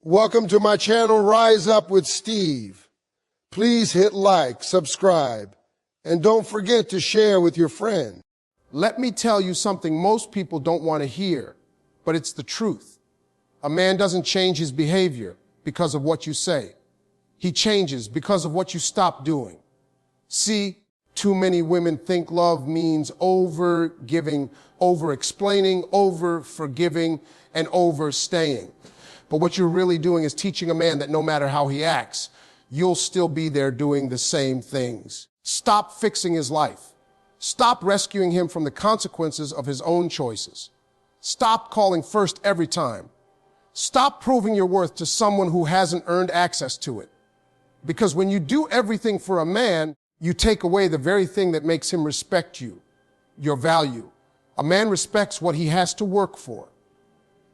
Welcome to my channel, Rise Up with Steve. Please hit like, subscribe, and don't forget to share with your friends. Let me tell you something most people don't want to hear, but it's the truth. A man doesn't change his behavior because of what you say. He changes because of what you stop doing. See, too many women think love means over-giving, over-explaining, over-forgiving, and overstaying. But what you're really doing is teaching a man that no matter how he acts, you'll still be there doing the same things. Stop fixing his life. Stop rescuing him from the consequences of his own choices. Stop calling first every time. Stop proving your worth to someone who hasn't earned access to it. Because when you do everything for a man, you take away the very thing that makes him respect you, your value. A man respects what he has to work for.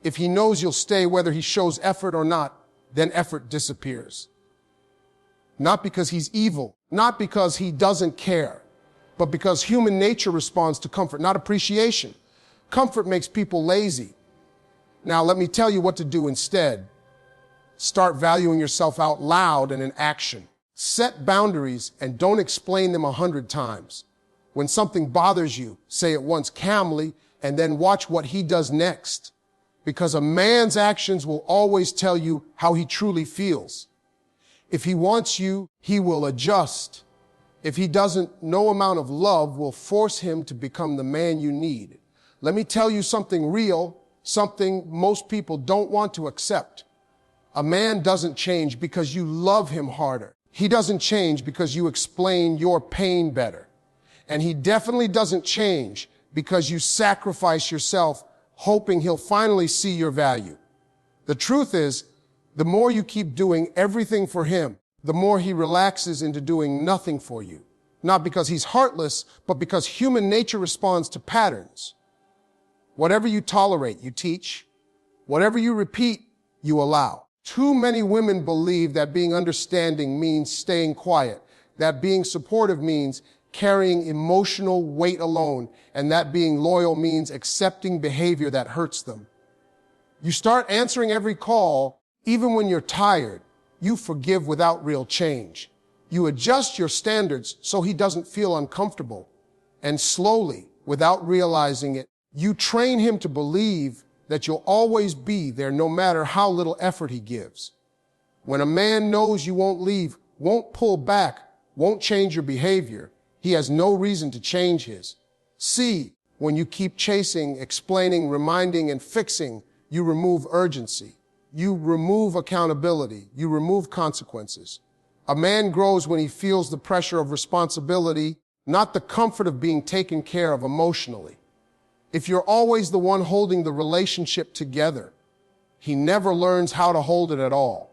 If he knows you'll stay whether he shows effort or not, then effort disappears. Not because he's evil, not because he doesn't care, but because human nature responds to comfort, not appreciation. Comfort makes people lazy. Now let me tell you what to do instead. Start valuing yourself out loud and in action. Set boundaries and don't explain them 100 times. When something bothers you, say it once calmly and then watch what he does next. Because a man's actions will always tell you how he truly feels. If he wants you, he will adjust. If he doesn't, no amount of love will force him to become the man you need. Let me tell you something real, something most people don't want to accept. A man doesn't change because you love him harder. He doesn't change because you explain your pain better. And he definitely doesn't change because you sacrifice yourself hoping he'll finally see your value. The truth is, the more you keep doing everything for him, the more he relaxes into doing nothing for you. Not because he's heartless, but because human nature responds to patterns. Whatever you tolerate, you teach. Whatever you repeat, you allow. Too many women believe that being understanding means staying quiet, that being supportive means carrying emotional weight alone, and that being loyal means accepting behavior that hurts them. You start answering every call, even when you're tired. You forgive without real change. You adjust your standards so he doesn't feel uncomfortable. And slowly, without realizing it, you train him to believe that you'll always be there no matter how little effort he gives. When a man knows you won't leave, won't pull back, won't change your behavior, he has no reason to change his. See, when you keep chasing, explaining, reminding, and fixing, you remove urgency. You remove accountability. You remove consequences. A man grows when he feels the pressure of responsibility, not the comfort of being taken care of emotionally. If you're always the one holding the relationship together, he never learns how to hold it at all.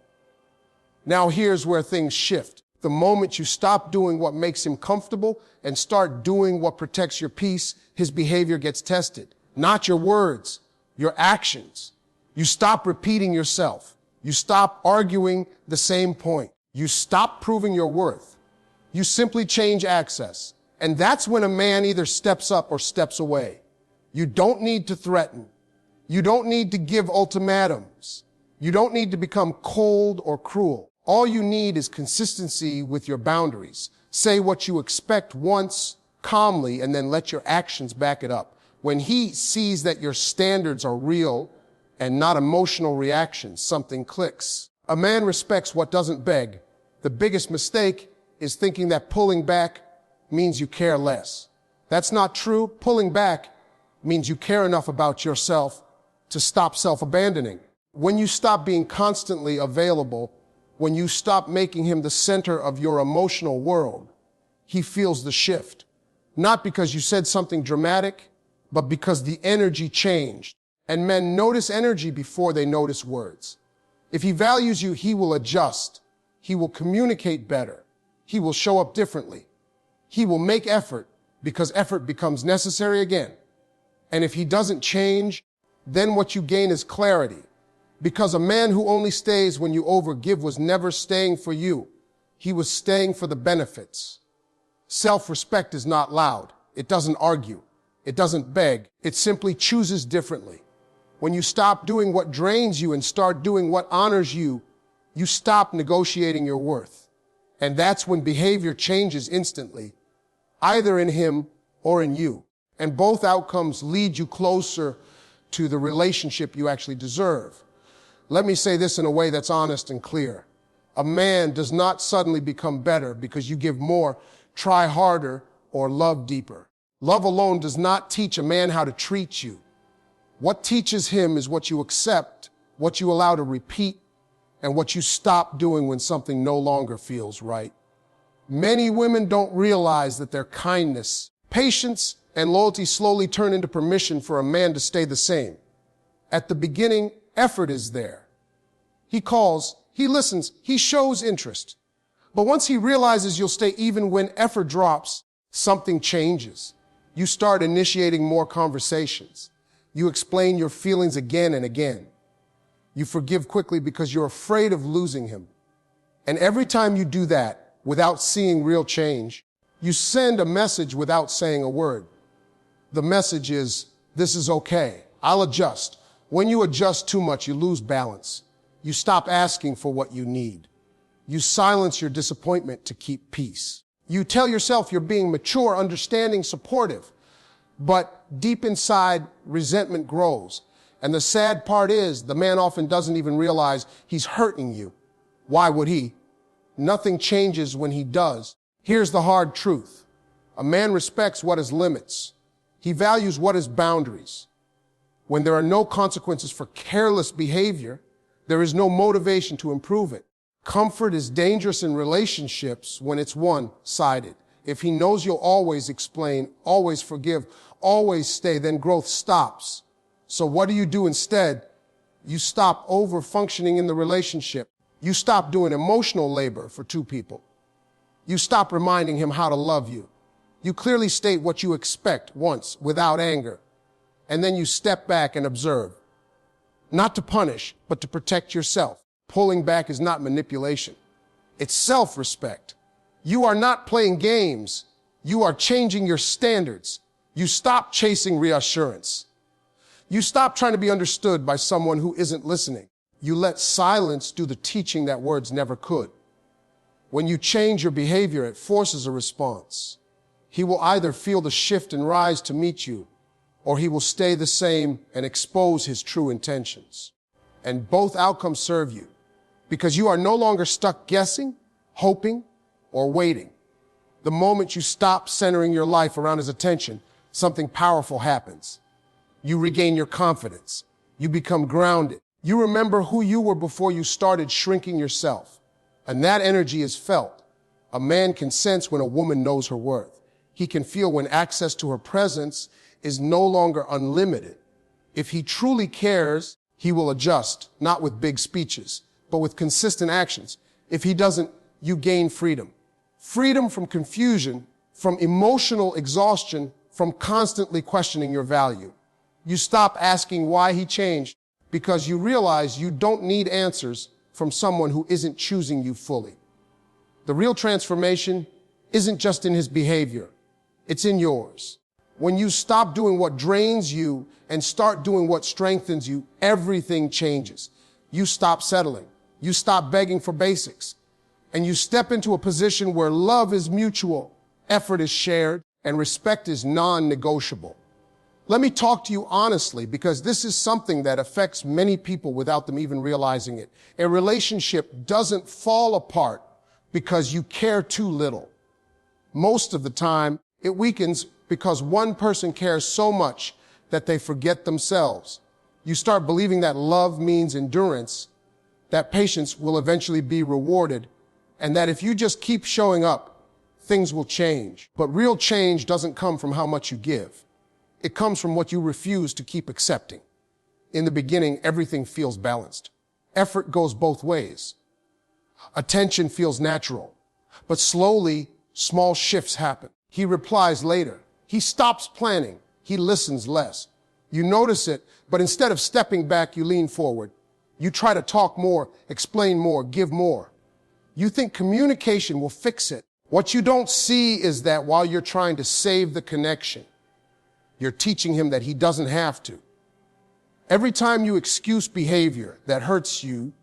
Now here's where things shift. The moment you stop doing what makes him comfortable and start doing what protects your peace, his behavior gets tested. Not your words, your actions. You stop repeating yourself. You stop arguing the same point. You stop proving your worth. You simply change access. And that's when a man either steps up or steps away. You don't need to threaten. You don't need to give ultimatums. You don't need to become cold or cruel. All you need is consistency with your boundaries. Say what you expect once, calmly, and then let your actions back it up. When he sees that your standards are real and not emotional reactions, something clicks. A man respects what doesn't beg. The biggest mistake is thinking that pulling back means you care less. That's not true. Pulling back means you care enough about yourself to stop self-abandoning. When you stop being constantly available, when you stop making him the center of your emotional world, he feels the shift. Not because you said something dramatic, but because the energy changed. And men notice energy before they notice words. If he values you, he will adjust. He will communicate better. He will show up differently. He will make effort because effort becomes necessary again. And if he doesn't change, then what you gain is clarity. Because a man who only stays when you overgive was never staying for you. He was staying for the benefits. Self-respect is not loud. It doesn't argue. It doesn't beg. It simply chooses differently. When you stop doing what drains you and start doing what honors you, you stop negotiating your worth. And that's when behavior changes instantly, either in him or in you. And both outcomes lead you closer to the relationship you actually deserve. Let me say this in a way that's honest and clear. A man does not suddenly become better because you give more, try harder, or love deeper. Love alone does not teach a man how to treat you. What teaches him is what you accept, what you allow to repeat, and what you stop doing when something no longer feels right. Many women don't realize that their kindness, patience, and loyalty slowly turn into permission for a man to stay the same. At the beginning, effort is there. He calls, he listens, he shows interest. But once he realizes you'll stay even when effort drops, something changes. You start initiating more conversations. You explain your feelings again and again. You forgive quickly because you're afraid of losing him. And every time you do that, without seeing real change, you send a message without saying a word. The message is, this is okay. I'll adjust. When you adjust too much, you lose balance. You stop asking for what you need. You silence your disappointment to keep peace. You tell yourself you're being mature, understanding, supportive. But deep inside, resentment grows. And the sad part is, the man often doesn't even realize he's hurting you. Why would he? Nothing changes when he does. Here's the hard truth. A man respects what is limits. He values what is boundaries. When there are no consequences for careless behavior, there is no motivation to improve it. Comfort is dangerous in relationships when it's one-sided. If he knows you'll always explain, always forgive, always stay, then growth stops. So what do you do instead? You stop over-functioning in the relationship. You stop doing emotional labor for two people. You stop reminding him how to love you. You clearly state what you expect once without anger. And then you step back and observe. Not to punish, but to protect yourself. Pulling back is not manipulation. It's self-respect. You are not playing games. You are changing your standards. You stop chasing reassurance. You stop trying to be understood by someone who isn't listening. You let silence do the teaching that words never could. When you change your behavior, it forces a response. He will either feel the shift and rise to meet you, or he will stay the same and expose his true intentions. And both outcomes serve you, because you are no longer stuck guessing, hoping, or waiting. The moment you stop centering your life around his attention, something powerful happens. You regain your confidence. You become grounded. You remember who you were before you started shrinking yourself. And that energy is felt. A man can sense when a woman knows her worth. He can feel when access to her presence is no longer unlimited. If he truly cares, he will adjust, not with big speeches, but with consistent actions. If he doesn't, you gain freedom. Freedom from confusion, from emotional exhaustion, from constantly questioning your value. You stop asking why he changed because you realize you don't need answers from someone who isn't choosing you fully. The real transformation isn't just in his behavior. It's in yours. When you stop doing what drains you and start doing what strengthens you, everything changes. You stop settling. You stop begging for basics. And you step into a position where love is mutual, effort is shared, and respect is non-negotiable. Let me talk to you honestly, because this is something that affects many people without them even realizing it. A relationship doesn't fall apart because you care too little. Most of the time, it weakens because one person cares so much that they forget themselves. You start believing that love means endurance, that patience will eventually be rewarded, and that if you just keep showing up, things will change. But real change doesn't come from how much you give. It comes from what you refuse to keep accepting. In the beginning, everything feels balanced. Effort goes both ways. Attention feels natural. But slowly, small shifts happen. He replies later. He stops planning. He listens less. You notice it, but instead of stepping back, you lean forward. You try to talk more, explain more, give more. You think communication will fix it. What you don't see is that while you're trying to save the connection, you're teaching him that he doesn't have to. Every time you excuse behavior that hurts you,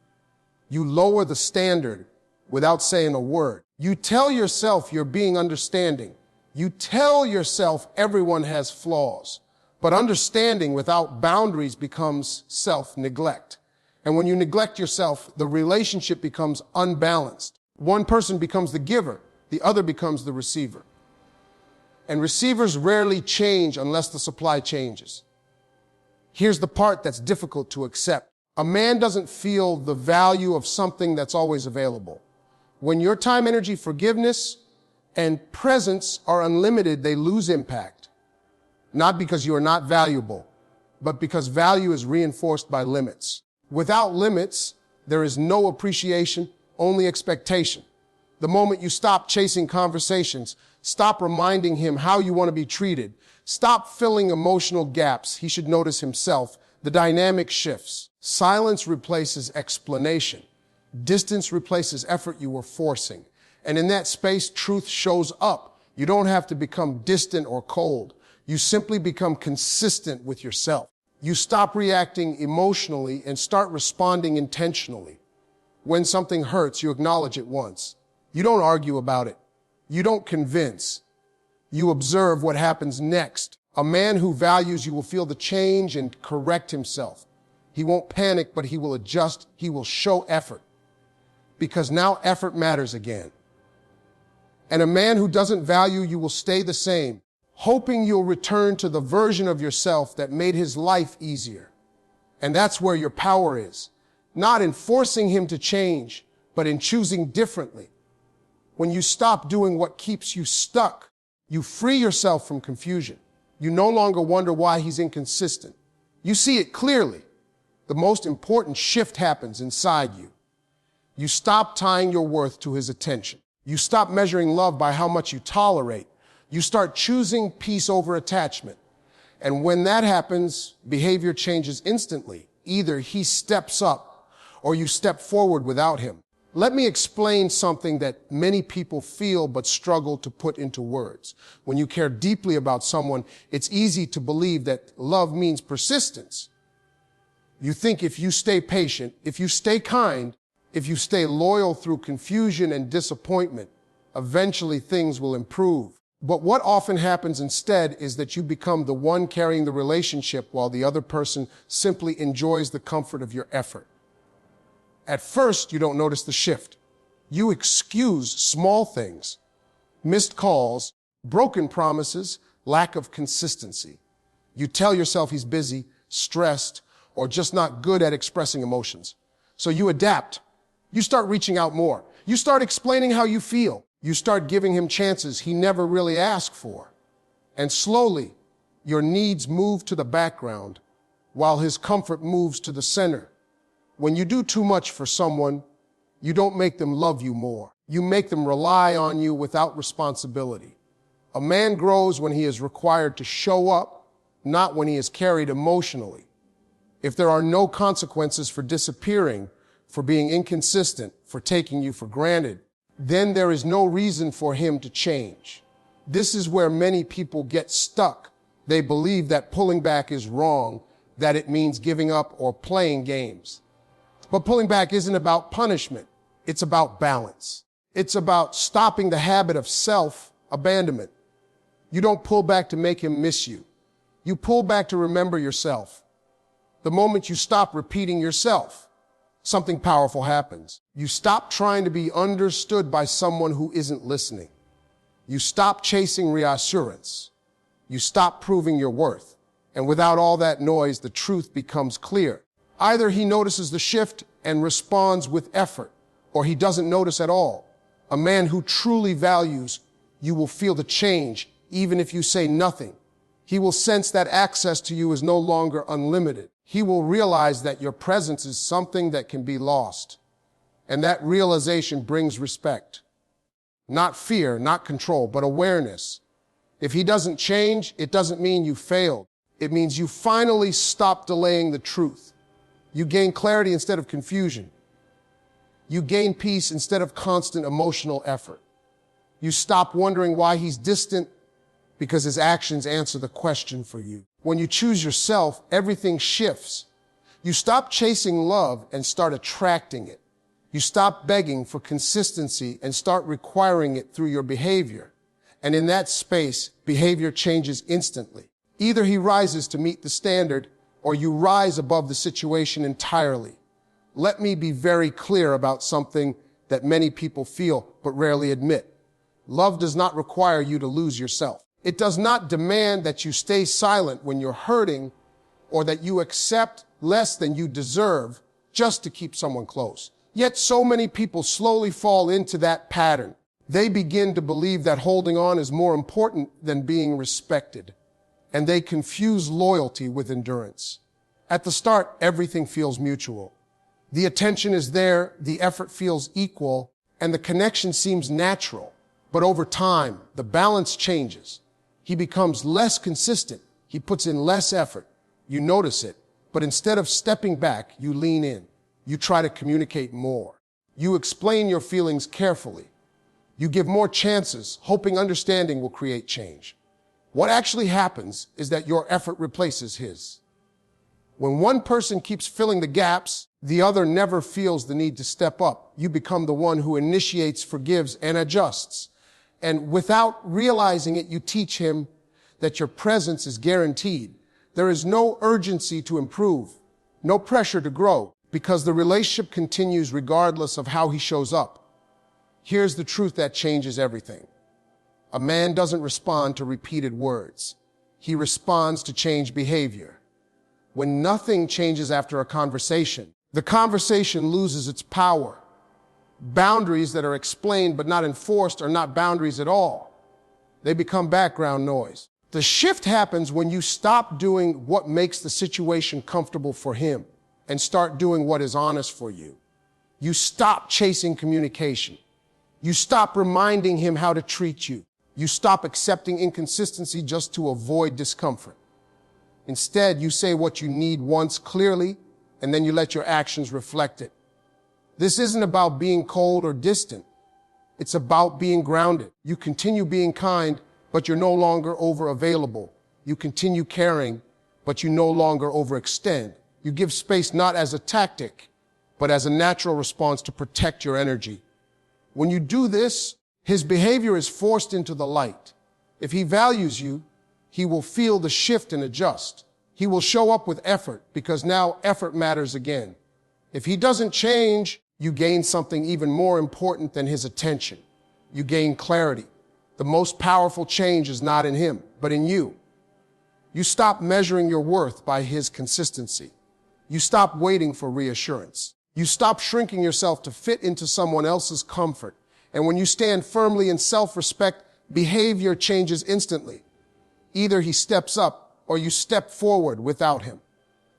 you lower the standard without saying a word. You tell yourself you're being understanding. You tell yourself everyone has flaws. But understanding without boundaries becomes self-neglect. And when you neglect yourself, the relationship becomes unbalanced. One person becomes the giver, the other becomes the receiver. And receivers rarely change unless the supply changes. Here's the part that's difficult to accept. A man doesn't feel the value of something that's always available. When your time, energy, forgiveness, and presence are unlimited, they lose impact. Not because you are not valuable, but because value is reinforced by limits. Without limits, there is no appreciation, only expectation. The moment you stop chasing conversations, stop reminding him how you want to be treated, stop filling emotional gaps he should notice himself, the dynamic shifts. Silence replaces explanation. Distance replaces effort you were forcing. And in that space, truth shows up. You don't have to become distant or cold. You simply become consistent with yourself. You stop reacting emotionally and start responding intentionally. When something hurts, you acknowledge it once. You don't argue about it. You don't convince. You observe what happens next. A man who values you will feel the change and correct himself. He won't panic, but he will adjust. He will show effort. Because now effort matters again. And a man who doesn't value you will stay the same, hoping you'll return to the version of yourself that made his life easier. And that's where your power is. Not in forcing him to change, but in choosing differently. When you stop doing what keeps you stuck, you free yourself from confusion. You no longer wonder why he's inconsistent. You see it clearly. The most important shift happens inside you. You stop tying your worth to his attention. You stop measuring love by how much you tolerate. You start choosing peace over attachment. And when that happens, behavior changes instantly. Either he steps up or you step forward without him. Let me explain something that many people feel but struggle to put into words. When you care deeply about someone, it's easy to believe that love means persistence. You think if you stay patient, if you stay kind, if you stay loyal through confusion and disappointment, eventually things will improve. But what often happens instead is that you become the one carrying the relationship while the other person simply enjoys the comfort of your effort. At first, you don't notice the shift. You excuse small things, missed calls, broken promises, lack of consistency. You tell yourself he's busy, stressed, or just not good at expressing emotions. So you adapt. You start reaching out more. You start explaining how you feel. You start giving him chances he never really asked for. And slowly, your needs move to the background while his comfort moves to the center. When you do too much for someone, you don't make them love you more. You make them rely on you without responsibility. A man grows when he is required to show up, not when he is carried emotionally. If there are no consequences for disappearing, for being inconsistent, for taking you for granted, then there is no reason for him to change. This is where many people get stuck. They believe that pulling back is wrong, that it means giving up or playing games. But pulling back isn't about punishment. It's about balance. It's about stopping the habit of self-abandonment. You don't pull back to make him miss you. You pull back to remember yourself. The moment you stop repeating yourself, something powerful happens. You stop trying to be understood by someone who isn't listening. You stop chasing reassurance. You stop proving your worth. And without all that noise, the truth becomes clear. Either he notices the shift and responds with effort, or he doesn't notice at all. A man who truly values you will feel the change, even if you say nothing. He will sense that access to you is no longer unlimited. He will realize that your presence is something that can be lost. And that realization brings respect. Not fear, not control, but awareness. If he doesn't change, it doesn't mean you failed. It means you finally stopped delaying the truth. You gain clarity instead of confusion. You gain peace instead of constant emotional effort. You stop wondering why he's distant because his actions answer the question for you. When you choose yourself, everything shifts. You stop chasing love and start attracting it. You stop begging for consistency and start requiring it through your behavior. And in that space, behavior changes instantly. Either he rises to meet the standard, or you rise above the situation entirely. Let me be very clear about something that many people feel but rarely admit. Love does not require you to lose yourself. It does not demand that you stay silent when you're hurting or that you accept less than you deserve just to keep someone close. Yet so many people slowly fall into that pattern. They begin to believe that holding on is more important than being respected, and they confuse loyalty with endurance. At the start, everything feels mutual. The attention is there, the effort feels equal, and the connection seems natural. But over time, the balance changes. He becomes less consistent. He puts in less effort. You notice it, but instead of stepping back, you lean in. You try to communicate more. You explain your feelings carefully. You give more chances, hoping understanding will create change. What actually happens is that your effort replaces his. When one person keeps filling the gaps, the other never feels the need to step up. You become the one who initiates, forgives, and adjusts. And without realizing it, you teach him that your presence is guaranteed. There is no urgency to improve, no pressure to grow, because the relationship continues regardless of how he shows up. Here's the truth that changes everything. A man doesn't respond to repeated words. He responds to changed behavior. When nothing changes after a conversation, the conversation loses its power. Boundaries that are explained but not enforced are not boundaries at all. They become background noise. The shift happens when you stop doing what makes the situation comfortable for him and start doing what is honest for you. You stop chasing communication. You stop reminding him how to treat you. You stop accepting inconsistency just to avoid discomfort. Instead, you say what you need once clearly, and then you let your actions reflect it. This isn't about being cold or distant. It's about being grounded. You continue being kind, but you're no longer over-available. You continue caring, but you no longer overextend. You give space not as a tactic, but as a natural response to protect your energy. When you do this, his behavior is forced into the light. If he values you, he will feel the shift and adjust. He will show up with effort because now effort matters again. If he doesn't change, you gain something even more important than his attention. You gain clarity. The most powerful change is not in him, but in you. You stop measuring your worth by his consistency. You stop waiting for reassurance. You stop shrinking yourself to fit into someone else's comfort. And when you stand firmly in self-respect, behavior changes instantly. Either he steps up or you step forward without him.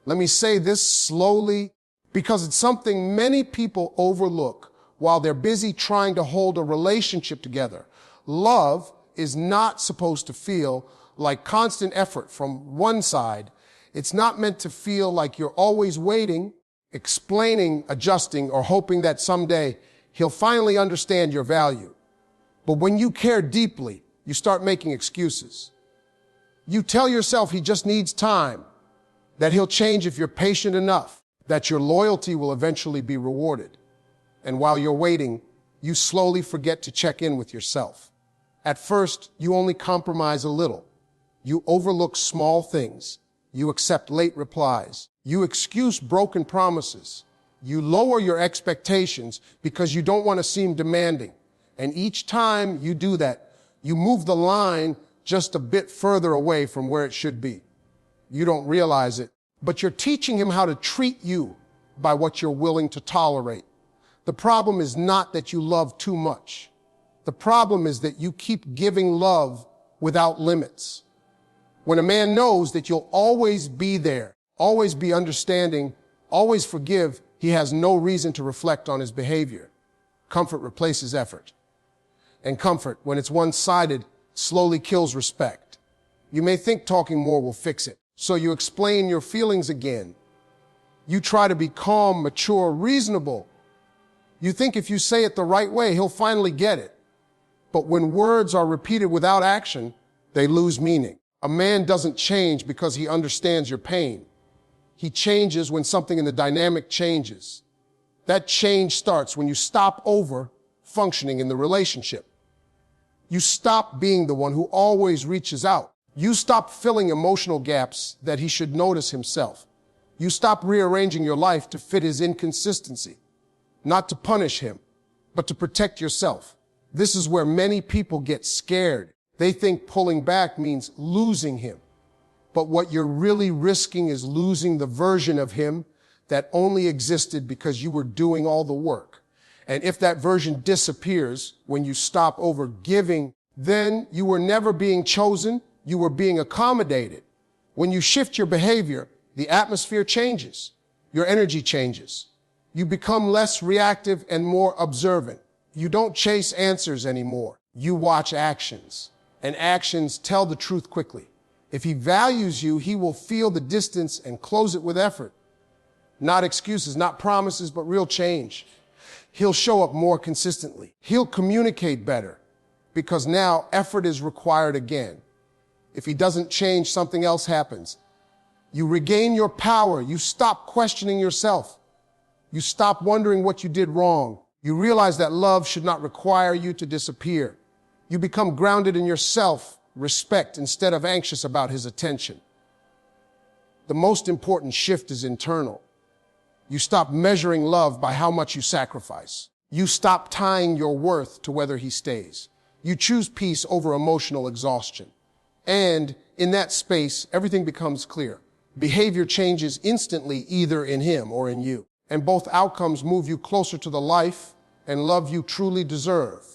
Let me say this slowly because it's something many people overlook while they're busy trying to hold a relationship together. Love is not supposed to feel like constant effort from one side. It's not meant to feel like you're always waiting, explaining, adjusting, or hoping that someday he'll finally understand your value. But when you care deeply, you start making excuses. You tell yourself he just needs time, that he'll change if you're patient enough, that your loyalty will eventually be rewarded. And while you're waiting, you slowly forget to check in with yourself. At first, you only compromise a little. You overlook small things. You accept late replies. You excuse broken promises. You lower your expectations because you don't want to seem demanding. And each time you do that, you move the line just a bit further away from where it should be. You don't realize it, but you're teaching him how to treat you by what you're willing to tolerate. The problem is not that you love too much. The problem is that you keep giving love without limits. When a man knows that you'll always be there, always be understanding, always forgive, he has no reason to reflect on his behavior. Comfort replaces effort. And comfort, when it's one-sided, slowly kills respect. You may think talking more will fix it, so you explain your feelings again. You try to be calm, mature, reasonable. You think if you say it the right way, he'll finally get it. But when words are repeated without action, they lose meaning. A man doesn't change because he understands your pain. He changes when something in the dynamic changes. That change starts when you stop over functioning in the relationship. You stop being the one who always reaches out. You stop filling emotional gaps that he should notice himself. You stop rearranging your life to fit his inconsistency, not to punish him, but to protect yourself. This is where many people get scared. They think pulling back means losing him. But what you're really risking is losing the version of him that only existed because you were doing all the work. And if that version disappears when you stop over giving, then you were never being chosen, you were being accommodated. When you shift your behavior, the atmosphere changes, your energy changes. You become less reactive and more observant. You don't chase answers anymore. You watch actions, and actions tell the truth quickly. If he values you, he will feel the distance and close it with effort. Not excuses, not promises, but real change. He'll show up more consistently. He'll communicate better because now effort is required again. If he doesn't change, something else happens. You regain your power. You stop questioning yourself. You stop wondering what you did wrong. You realize that love should not require you to disappear. You become grounded in yourself, respect, instead of anxious about his attention. The most important shift is internal. You stop measuring love by how much you sacrifice. You stop tying your worth to whether he stays. You choose peace over emotional exhaustion. And in that space, everything becomes clear. Behavior changes instantly, either in him or in you. And both outcomes move you closer to the life and love you truly deserve.